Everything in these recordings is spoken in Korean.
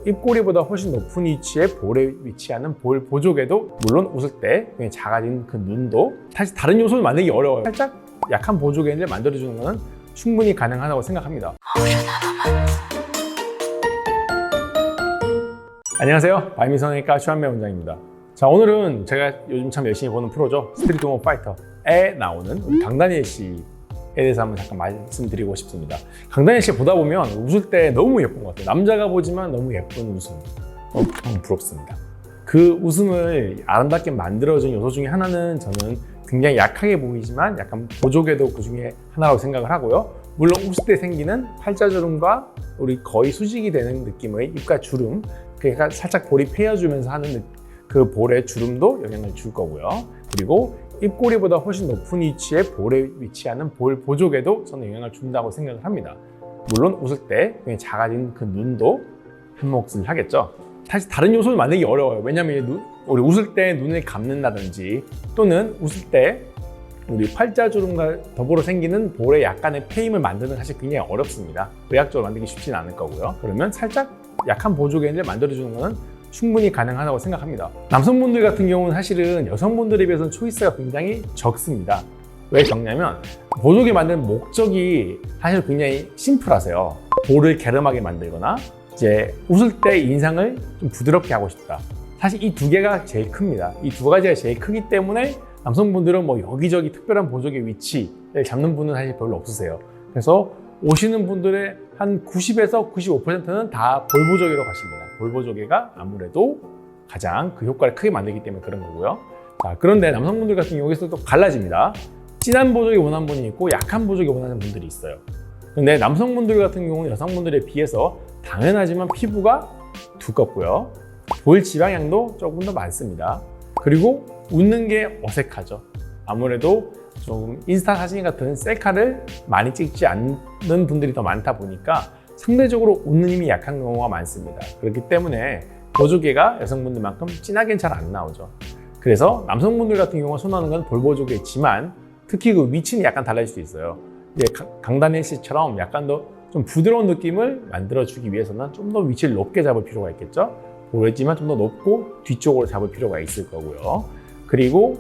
입꼬리보다 훨씬 높은 위치에 볼에 위치하는 볼 보조개도 물론 웃을 때 굉장히 작아진 그 눈도 사실 다른 요소를 만들기 어려워요. 살짝 약한 보조개를 만들어주는 것은 충분히 가능하다고 생각합니다. 안녕하세요. 바이미성형외과 최한배 원장입니다. 자, 오늘은 제가 요즘 참 열심히 보는 프로죠. 스트리트 우먼 파이터에 나오는 강다니엘 씨에 대해서 한번 잠깐 말씀드리고 싶습니다. 강다니엘 씨 보다 보면 웃을 때 너무 예쁜 것 같아요. 남자가 보지만 너무 예쁜 웃음. 너무 부럽습니다. 그 웃음을 아름답게 만들어준 요소 중에 하나는 저는 굉장히 약하게 보이지만 약간 보조개도 그 중에 하나라고 생각을 하고요. 물론 웃을 때 생기는 팔자주름과 우리 거의 수직이 되는 느낌의 입가 주름, 그러니까 살짝 볼이 패여주면서 하는 그 볼의 주름도 영향을 줄 거고요. 그리고 입꼬리보다 훨씬 높은 위치에 볼에 위치하는 볼 보조개도 저는 영향을 준다고 생각을 합니다. 물론 웃을 때 굉장히 작아진 그 눈도 한몫을 하겠죠. 사실 다른 요소를 만들기 어려워요. 왜냐하면 우리 웃을 때 눈을 감는다든지 또는 웃을 때 우리 팔자주름과 더불어 생기는 볼에 약간의 패임을 만드는 사실 굉장히 어렵습니다. 의학적으로 만들기 쉽지는 않을 거고요. 그러면 살짝 약한 보조개를 만들어주는 것은 충분히 가능하다고 생각합니다. 남성분들 같은 경우는 사실은 여성분들에 비해서는 초이스가 굉장히 적습니다. 왜 적냐면 보조개 만드는 목적이 사실 굉장히 심플하세요. 볼을 갸름하게 만들거나 이제 웃을 때 인상을 좀 부드럽게 하고 싶다. 사실 이 두 개가 제일 큽니다. 이 두 가지가 제일 크기 때문에 남성분들은 뭐 여기저기 특별한 보조개 위치를 잡는 분은 사실 별로 없으세요. 그래서 오시는 분들의 한 90에서 95%는 다 볼 보조개로 가십니다. 볼 보조개가 아무래도 가장 그 효과를 크게 만들기 때문에 그런 거고요. 자, 그런데 남성분들 같은 경우에서 또 갈라집니다. 진한 보조개 원하는 분이 있고 약한 보조개 원하는 분들이 있어요. 근데 남성분들 같은 경우는 여성분들에 비해서 당연하지만 피부가 두껍고요. 볼 지방량도 조금 더 많습니다. 그리고 웃는 게 어색하죠. 아무래도 좀 인스타 사진 같은 셀카를 많이 찍지 않는 분들이 더 많다 보니까 상대적으로 웃는 힘이 약한 경우가 많습니다. 그렇기 때문에 보조개가 여성분들만큼 진하게는 잘 안 나오죠. 그래서 남성분들 같은 경우가 선호하는 건 볼 보조개지만 특히 그 위치는 약간 달라질 수 있어요. 이제 강다니엘 씨처럼 약간 더 좀 부드러운 느낌을 만들어주기 위해서는 좀 더 위치를 높게 잡을 필요가 있겠죠. 보였지만 좀 더 높고 뒤쪽으로 잡을 필요가 있을 거고요. 그리고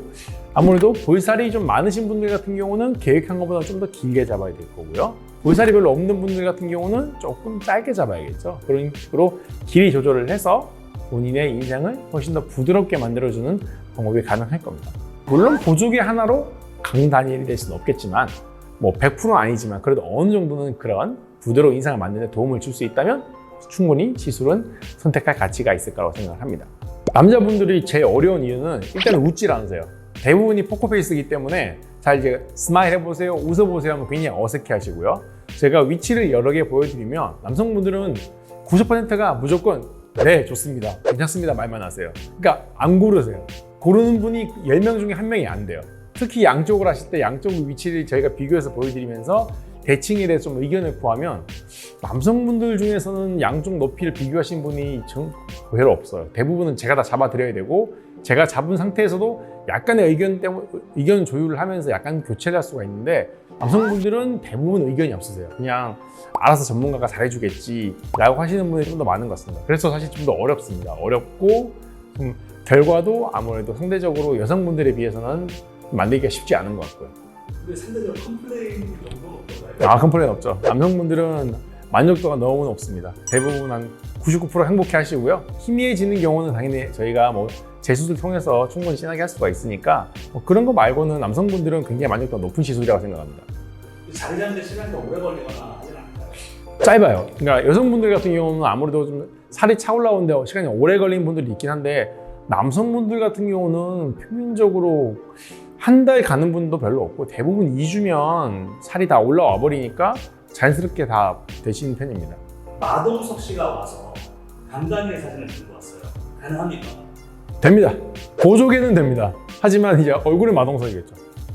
아무래도 볼살이 좀 많으신 분들 같은 경우는 계획한 것보다 좀 더 길게 잡아야 될 거고요. 볼살이 별로 없는 분들 같은 경우는 조금 짧게 잡아야겠죠. 그런 식으로 길이 조절을 해서 본인의 인상을 훨씬 더 부드럽게 만들어주는 방법이 가능할 겁니다. 물론 보조개 하나로 강다니엘이 될 수는 없겠지만 뭐 100%는 아니지만 그래도 어느 정도는 그런 부드러운 인상을 만드는 데 도움을 줄 수 있다면 충분히 시술은 선택할 가치가 있을 거라고 생각을 합니다. 남자분들이 제일 어려운 이유는 일단은 웃질 않으세요. 대부분이 포커페이스이기 때문에 잘 이제 스마일 해보세요, 웃어보세요 하면 굉장히 어색해 하시고요. 제가 위치를 여러 개 보여드리면 남성분들은 90%가 무조건 네, 좋습니다, 괜찮습니다 말만 하세요. 그러니까 안 고르세요. 고르는 분이 10명 중에 1명이 안 돼요. 특히 양쪽을 하실 때 양쪽 위치를 저희가 비교해서 보여드리면서 대칭에 대해서 좀 의견을 구하면 남성분들 중에서는 양쪽 높이를 비교하신 분이 별로 없어요. 대부분은 제가 다 잡아드려야 되고 제가 잡은 상태에서도 약간의 의견 조율을 하면서 약간 교체를 할 수가 있는데 남성분들은 대부분 의견이 없으세요. 그냥 알아서 전문가가 잘해주겠지 라고 하시는 분이 좀 더 많은 것 같습니다. 그래서 사실 좀 더 어렵습니다. 어렵고 좀 결과도 아무래도 상대적으로 여성분들에 비해서는 만들기가 쉽지 않은 것 같고요. 근데 상대적으로 컴플레인 정도는 없던가요? 컴플레인 없죠. 남성분들은 만족도가 너무 높습니다. 대부분 한 99% 행복해 하시고요. 희미해지는 경우는 당연히 저희가 뭐 재수술 통해서 충분히 진하게 할 수가 있으니까 뭐 그런 거 말고는 남성분들은 굉장히 만족도가 높은 시술이라고 생각합니다. 자리 잡는 시간이 오래 걸리거나 하진 않나요? 짧아요. 그러니까 여성분들 같은 경우는 아무래도 좀 살이 차 올라오는데 시간이 오래 걸리는 분들이 있긴 한데 남성분들 같은 경우는 평균적으로 한 달 가는 분도 별로 없고 대부분 2주면 살이 다 올라와 버리니까 자연스럽게 다 되시는 편입니다. 마동석 씨가 와서 강다니엘 사진을 들고 왔어요. 가능합니까? 됩니다. 보조개는 됩니다. 하지만 이제 얼굴은 마동석이겠죠.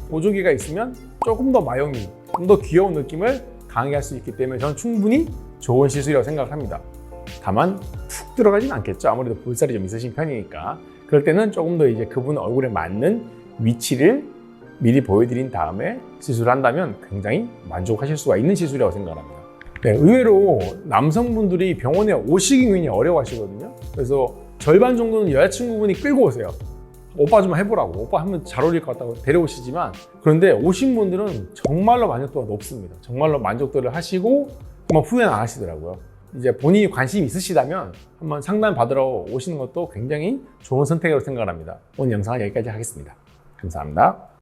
보조개가 있으면 조금 더 마영미, 좀 더 귀여운 느낌을 강하게 할 수 있기 때문에 저는 충분히 좋은 시술이라고 생각합니다. 다만 푹 들어가진 않겠죠. 아무래도 볼살이 좀 있으신 편이니까. 그럴 때는 조금 더 이제 그분 얼굴에 맞는 위치를 미리 보여드린 다음에 시술을 한다면 굉장히 만족하실 수가 있는 시술이라고 생각합니다. 네, 의외로 남성분들이 병원에 오시기 굉장히 어려워하시거든요. 그래서 절반 정도는 여자친구분이 끌고 오세요. 오빠 좀 해보라고. 오빠 하면 잘 어울릴 것 같다고 데려오시지만, 그런데 오신 분들은 정말로 만족도가 높습니다. 정말로 만족도를 하시고 뭐 후회는 안 하시더라고요. 이제 본인이 관심이 있으시다면 한번 상담 받으러 오시는 것도 굉장히 좋은 선택이라고 생각합니다. 오늘 영상은 여기까지 하겠습니다. 감사합니다.